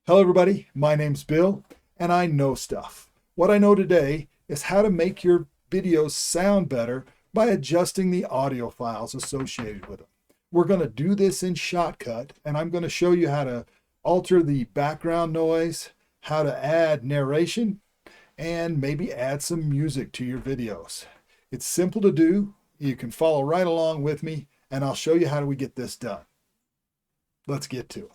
Hello everybody, my name's Bill and I know stuff. What I know today is how to make your videos sound better by adjusting the audio files associated with them. We're going to do this in Shotcut and I'm going to show you how to alter the background noise, how to add narration, and maybe add some music to your videos. It's simple to do. You can follow right along with me and I'll show you how do we get this done. Let's get to it.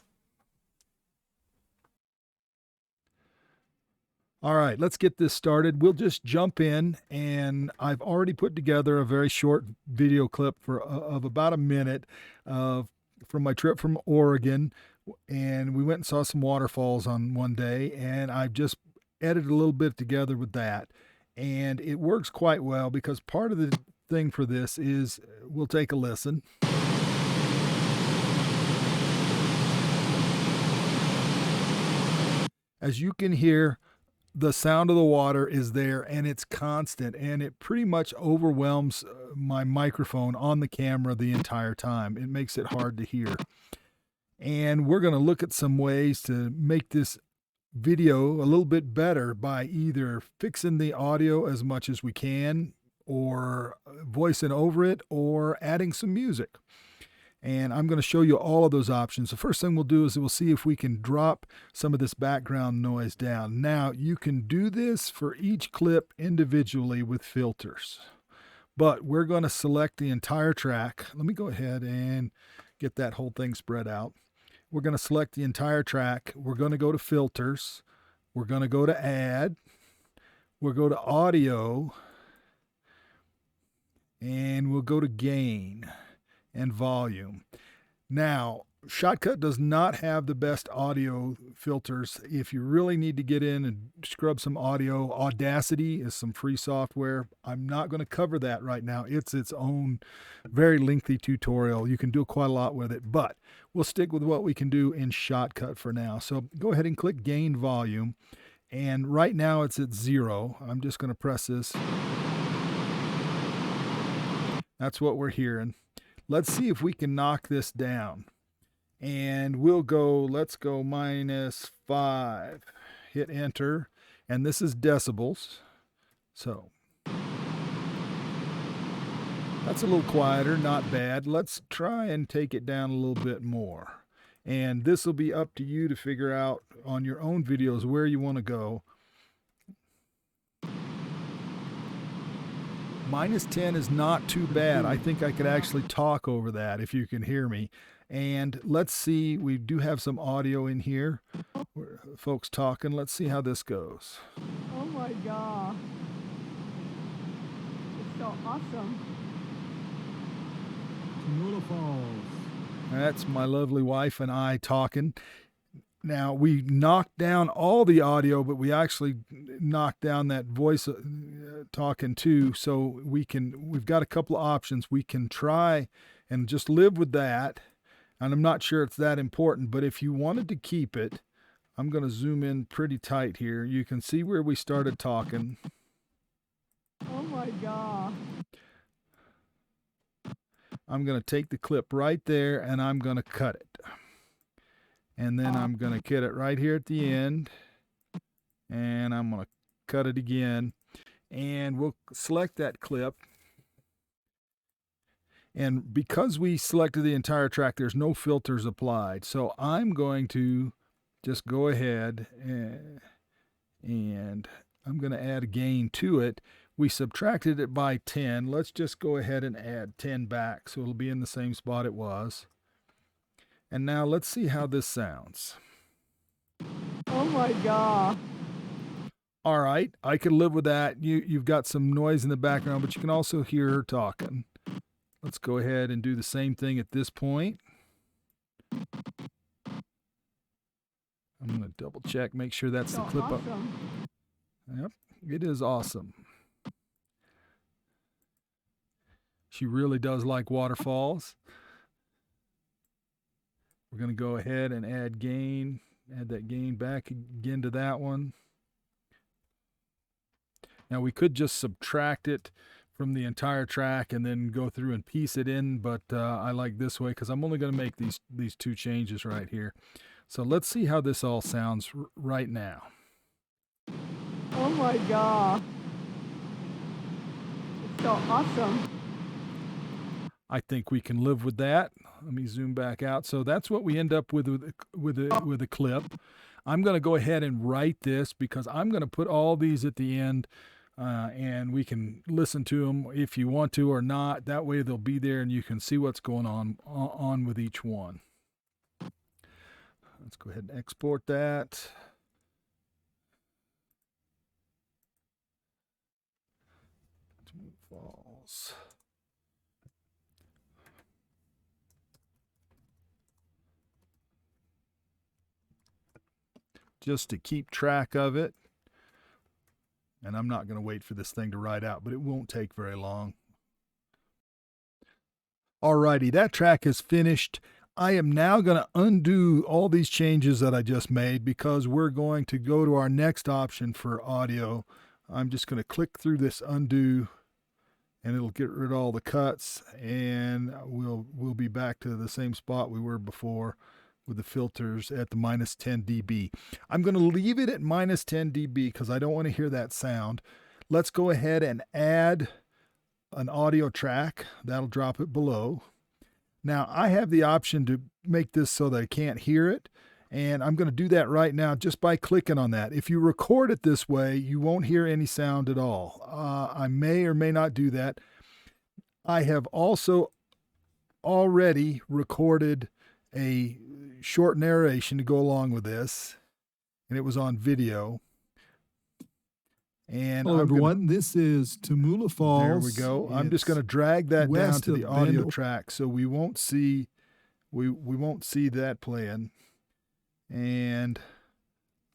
All right, let's get this started. We'll just jump in, and I've already put together a very short video clip of about a minute from my trip from Oregon, and we went and saw some waterfalls on one day, and I've just edited a little bit together with that, and it works quite well because part of the thing for this is we'll take a listen. As you can hear, the sound of the water is there and it's constant, and it pretty much overwhelms my microphone on the camera the entire time. It makes it hard to hear. And we're going to look at some ways to make this video a little bit better by either fixing the audio as much as we can, or voicing over it, or adding some music. And I'm going to show you all of those options. The first thing we'll do is we'll see if we can drop some of this background noise down. Now, you can do this for each clip individually with filters, but we're going to select the entire track. Let me go ahead and get that whole thing spread out. We're going to select the entire track. We're going to go to filters. We're going to go to add. We'll go to audio, and we'll go to gain and volume. Now, Shotcut does not have the best audio filters. If you really need to get in and scrub some audio, Audacity is some free software. I'm not going to cover that right now. It's its own very lengthy tutorial. You can do quite a lot with it, but we'll stick with what we can do in Shotcut for now. So go ahead and click gain volume, and right now it's at 0. I'm just going to press this. That's what we're hearing. Let's see if we can knock this down. And let's go -5. Hit enter. And this is decibels. So that's a little quieter, not bad. Let's try and take it down a little bit more. And this will be up to you to figure out on your own videos where you want to go. -10 is not too bad. I think I could actually talk over that if you can hear me. And let's see, we do have some audio in here. Folks talking. Let's see how this goes. Oh my God. It's so awesome. Waterfalls. That's my lovely wife and I talking. Now, we knocked down all the audio, but we actually knocked down that voice talking too. So we've got a couple of options. We can try and just live with that. And I'm not sure it's that important, but if you wanted to keep it, I'm going to zoom in pretty tight here. You can see where we started talking. Oh my God. I'm going to take the clip right there and I'm going to cut it. And then I'm going to cut it right here at the end. And I'm going to cut it again. And we'll select that clip. And because we selected the entire track, there's no filters applied. So I'm going to just go ahead and I'm going to add a gain to it. We subtracted it by 10. Let's just go ahead and add 10 back so it'll be in the same spot it was. And now let's see how this sounds. Oh my God. All right, I can live with that. You've got some noise in the background, but you can also hear her talking. Let's go ahead and do the same thing at this point. I'm going to double check, make sure that's the clip up. Yep, it is awesome. She really does like waterfalls. We're going to go ahead and add gain, add that gain back again to that one. Now we could just subtract it from the entire track and then go through and piece it in, but I like this way because I'm only going to make these two changes right here. So let's see how this all sounds right now. Oh my God. It's so awesome. I think we can live with that. Let me zoom back out. So that's what we end up with a clip. I'm going to go ahead and write this because I'm going to put all these at the end, and we can listen to them if you want to or not. That way they'll be there and you can see what's going on with each one. Let's go ahead and export that. Falls. Just to keep track of it. And I'm not going to wait for this thing to write out, but it won't take very long. Alrighty, that track is finished. I am now going to undo all these changes that I just made because we're going to go to our next option for audio. I'm just going to click through this undo and it'll get rid of all the cuts, and we'll be back to the same spot we were before with the filters at the minus 10 dB. I'm going to leave it at minus 10 dB because I don't want to hear that sound. Let's go ahead and add an audio track. That'll drop it below. Now I have the option to make this so that I can't hear it, and I'm going to do that right now just by clicking on that. If you record it this way, you won't hear any sound at all. I may or may not do that. I have also already recorded a short narration to go along with this, and it was on video. And hello, everyone. This is Tamula Falls. There we go. I'm just going to drag that down to the audio track so we won't see we won't see that playing. And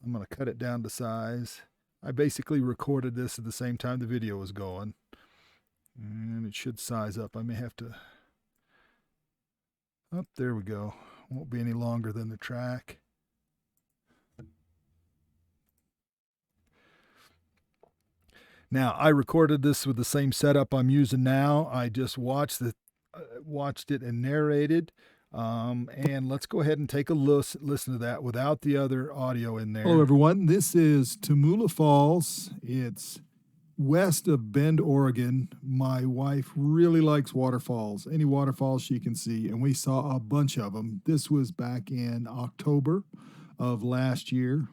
I'm going to cut it down to size. I basically recorded this at the same time the video was going, and it should size up. I may have to. Oh, there we go. Won't be any longer than the track. Now, I recorded this with the same setup I'm using now. I just watched it and narrated. And let's go ahead and take a listen to that without the other audio in there. Hello, everyone. This is Tamula Falls. It's west of Bend, Oregon. My wife really likes waterfalls, any waterfalls she can see, and we saw a bunch of them. This was back in October of last year.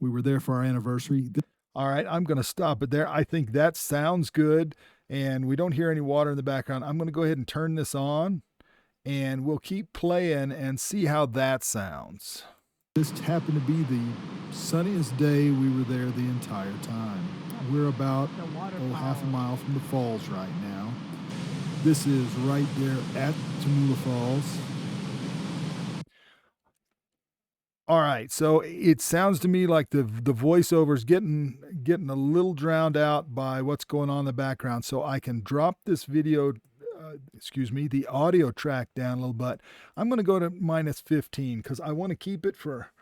We were there for our anniversary. All right, I'm going to stop it there. I think that sounds good, and we don't hear any water in the background. I'm going to go ahead and turn this on, and we'll keep playing and see how that sounds. This happened to be the sunniest day we were there the entire time. We're about half a mile from the falls right now. This is right there at Tamula Falls. All right, so it sounds to me like the voiceover is getting a little drowned out by what's going on in the background. So I can drop this video, the audio track down a little bit. I'm going to go to minus 15 because I want to keep it for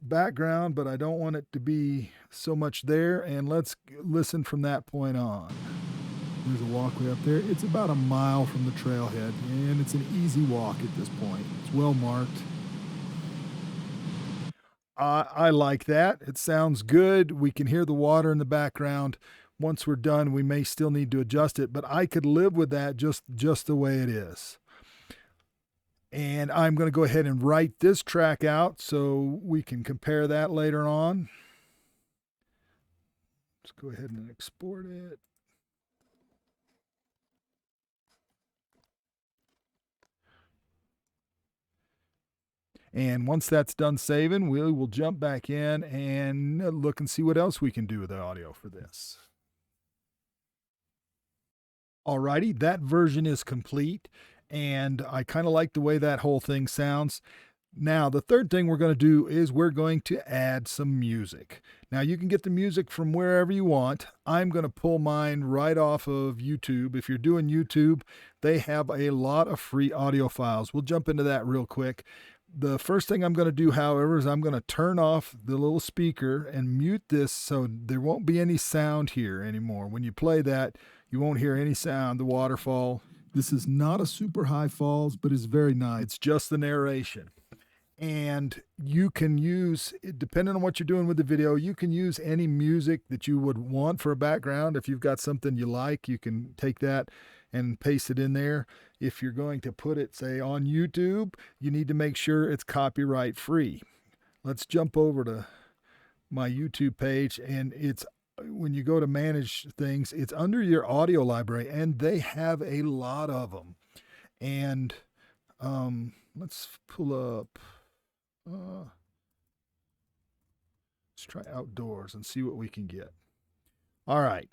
background, but I don't want it to be so much there. And let's listen from that point on. There's a walkway up there. It's about a mile from the trailhead, and it's an easy walk at this point. It's well marked. I like that. It sounds good. We can hear the water in the background. Once we're done, we may still need to adjust it, but I could live with that just the way it is. And I'm going to go ahead and write this track out so we can compare that later on. Let's go ahead and export it. And once that's done saving, we will jump back in and look and see what else we can do with the audio for this. Alrighty, that version is complete, and I kind of like the way that whole thing sounds. Now, the third thing we're going to do is we're going to add some music. Now, you can get the music from wherever you want. I'm going to pull mine right off of YouTube. If you're doing YouTube, they have a lot of free audio files. We'll jump into that real quick. The first thing I'm going to do, however, is I'm going to turn off the little speaker and mute this so there won't be any sound here anymore. When you play that, you won't hear any sound, the waterfall. This is not a super high falls, but it's very nice. It's just the narration. And you can use, depending on what you're doing with the video, you can use any music that you would want for a background. If you've got something you like, you can take that and paste it in there. If you're going to put it, say, on YouTube, you need to make sure it's copyright free. Let's jump over to my YouTube page, and it's, when you go to manage things, it's under your audio library, and they have a lot of them. And let's pull up. Let's try outdoors and see what we can get. All right.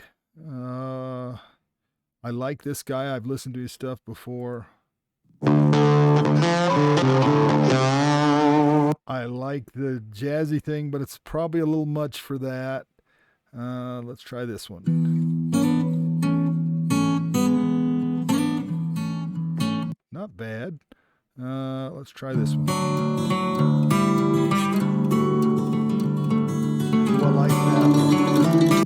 I like this guy. I've listened to his stuff before. I like the jazzy thing, but it's probably a little much for that. Let's try this one. Not bad. Let's try this one. I like that.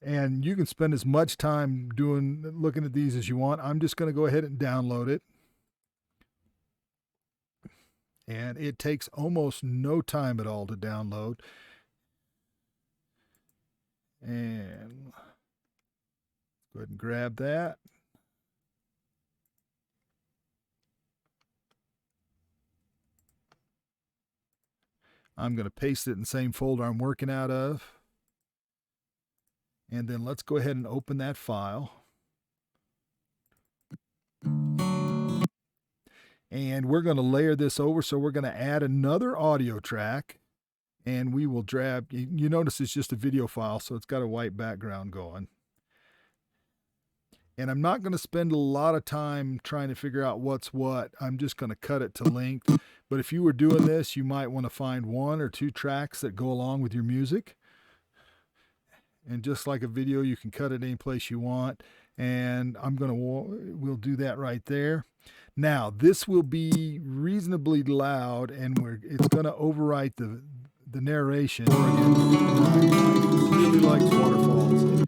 And you can spend as much time looking at these as you want. I'm just going to go ahead and download it. And it takes almost no time at all to download. And go ahead and grab that. I'm going to paste it in the same folder I'm working out of. And then let's go ahead and open that file. And we're going to layer this over, so we're going to add another audio track. And we will drag, you notice it's just a video file, so it's got a white background going. And I'm not going to spend a lot of time trying to figure out what's what. I'm just going to cut it to length. But if you were doing this, you might want to find 1 or 2 tracks that go along with your music. And just like a video, you can cut it any place you want. And we'll do that right there. Now, this will be reasonably loud, and it's going to overwrite the narration. I really like waterfalls.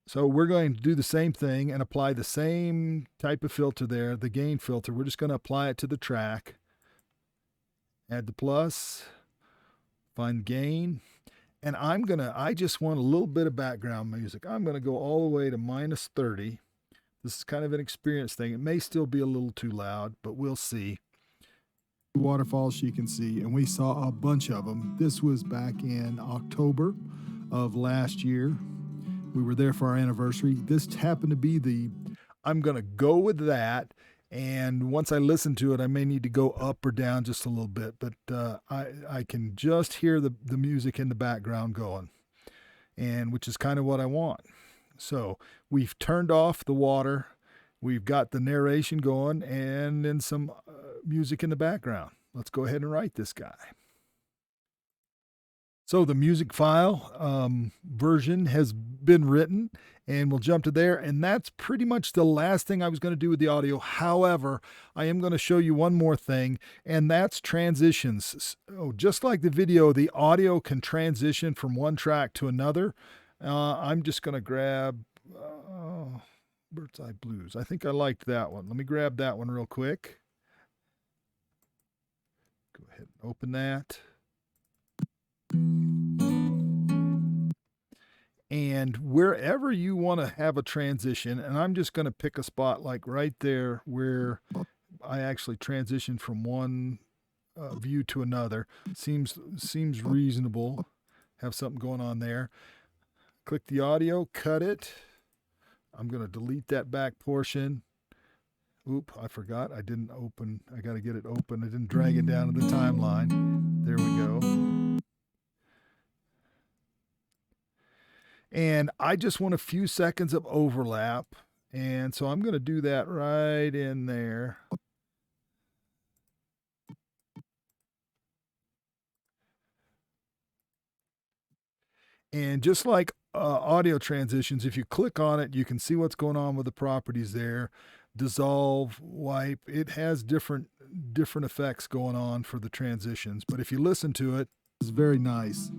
So we're going to do the same thing and apply the same type of filter there, the gain filter. We're just going to apply it to the track. Add the plus, find gain. And I just want a little bit of background music. I'm going to go all the way to -30. This is kind of an experience thing. It may still be a little too loud, but we'll see. Waterfalls you can see, and we saw a bunch of them. This was back in October of last year. We were there for our anniversary. This happened to be I'm going to go with that. And once I listen to it, I may need to go up or down just a little bit, but I can just hear the music in the background going, and which is kind of what I want. So we've turned off the water. We've got the narration going, and then some music in the background. Let's go ahead and write this guy. So the music file version has been written, and we'll jump to there. And that's pretty much the last thing I was going to do with the audio. However, I am going to show you one more thing, and that's transitions. Oh, just like the video, the audio can transition from one track to another. I'm just going to grab Bird's Eye Blues. I think I liked that one. Let me grab that one real quick. Go ahead and open that. And wherever you want to have a transition, and I'm just going to pick a spot like right there where I actually transitioned from one view to another. Seems reasonable. Have something going on there. Click the audio, cut it. I'm going to delete that back portion. Oop, I forgot. I didn't open. I got to get it open. I didn't drag it down to the timeline. There we go. And I just want a few seconds of overlap. And so I'm going to do that right in there. And just like audio transitions, if you click on it, you can see what's going on with the properties there. Dissolve, wipe. It has different effects going on for the transitions. But if you listen to it, it's very nice.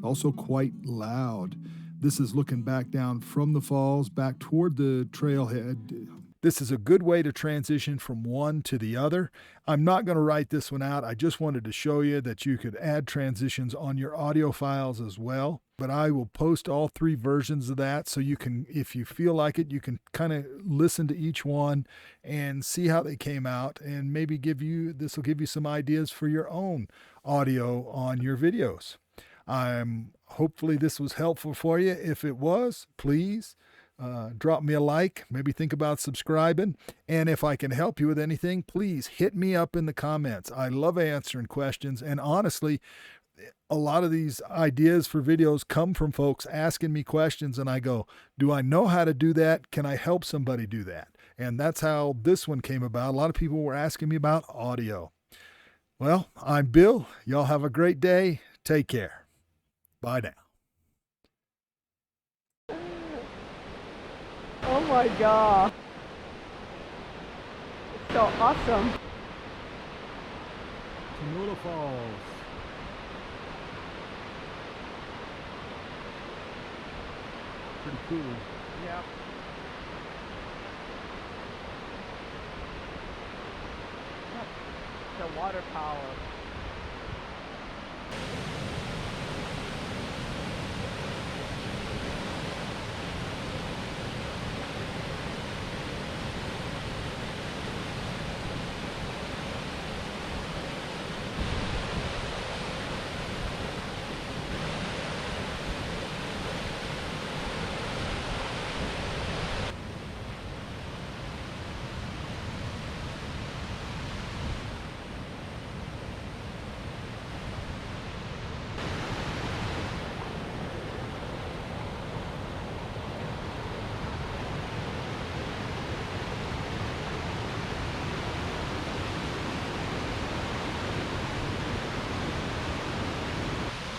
Also quite loud. This is looking back down from the falls, back toward the trailhead. This is a good way to transition from one to the other. I'm not going to write this one out. I just wanted to show you that you could add transitions on your audio files as well. But I will post all 3 versions of that so you can, if you feel like it, you can kind of listen to each one and see how they came out, and maybe this will give you some ideas for your own audio on your videos. Hopefully this was helpful for you. If it was, please drop me a like, maybe think about subscribing. And if I can help you with anything, please hit me up in the comments. I love answering questions. And honestly, a lot of these ideas for videos come from folks asking me questions, and I go, do I know how to do that? Can I help somebody do that? And that's how this one came about. A lot of people were asking me about audio. Well, I'm Bill. Y'all have a great day. Take care. Bye now. Oh my God. It's so awesome. Tamula Falls. Pretty cool. Yep. The water power.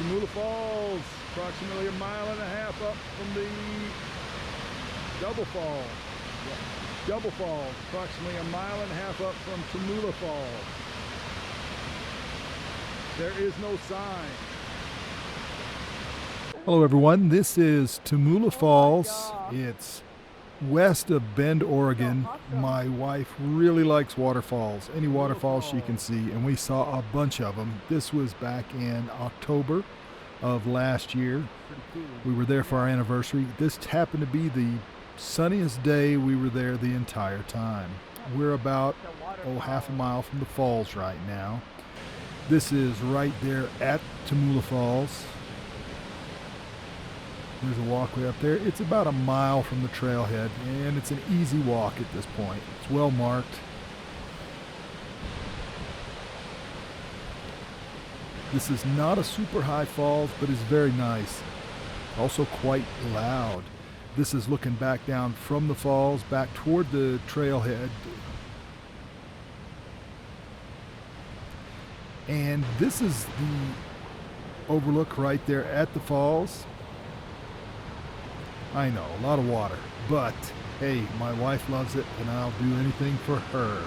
Tamula Falls, approximately 1.5 miles up from the Double Falls. Double Falls, approximately 1.5 miles up from Tamula Falls. There is no sign. Hello everyone, this is Tamula Falls. It's west of Bend, Oregon. My wife really likes waterfalls, any waterfalls she can see, and we saw a bunch of them. This was back in October of last year. We were there for our anniversary. This happened to be the sunniest day we were there the entire time. We're about, half a mile from the falls right now. This is right there at Tamula Falls. There's a walkway up there. It's about 1 mile from the trailhead, and it's an easy walk at this point. It's well marked. This is not a super high falls, but is very nice. Also quite loud. This is looking back down from the falls, back toward the trailhead. And this is the overlook right there at the falls. I know, a lot of water, but hey, my wife loves it and I'll do anything for her.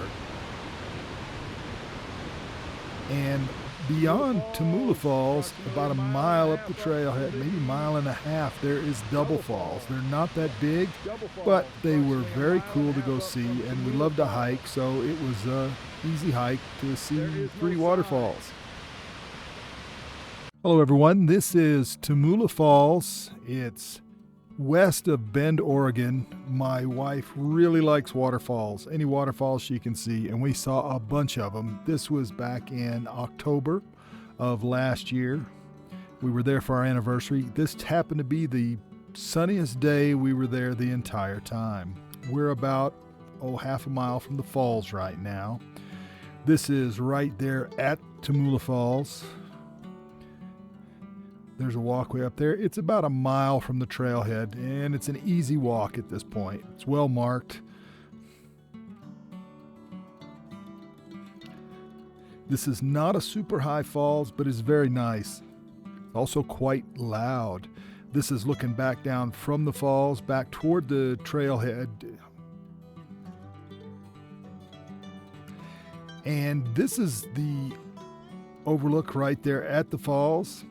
And beyond Tamula Falls, about 1 mile up the trailhead, maybe 1.5 miles, there is Double Falls. They're not that big, but they were very cool to go see, and we love to hike, so it was an easy hike to see 3 waterfalls. Hello everyone, this is Tamula Falls. It's west of Bend, Oregon. My wife really likes waterfalls, any waterfalls she can see, and we saw a bunch of them. This was back in October of last year. We were there for our anniversary. This happened to be the sunniest day we were there the entire time. We're about, half a mile from the falls right now. This is right there at Tamula Falls. There's a walkway up there. It's about 1 mile from the trailhead, and it's an easy walk at this point. It's well marked. This is not a super high falls, but is very nice. Also quite loud. This is looking back down from the falls, back toward the trailhead. And this is the overlook right there at the falls.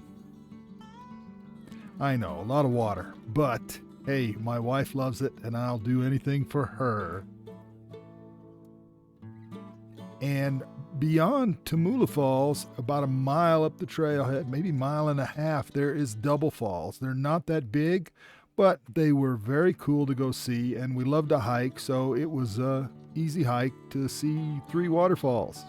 I know, a lot of water, but hey, my wife loves it and I'll do anything for her. And beyond Tamula Falls, about a mile up the trailhead, maybe a mile and a half, there is Double Falls. They're not that big, but they were very cool to go see, and we love to hike, so it was a easy hike to see 3 waterfalls.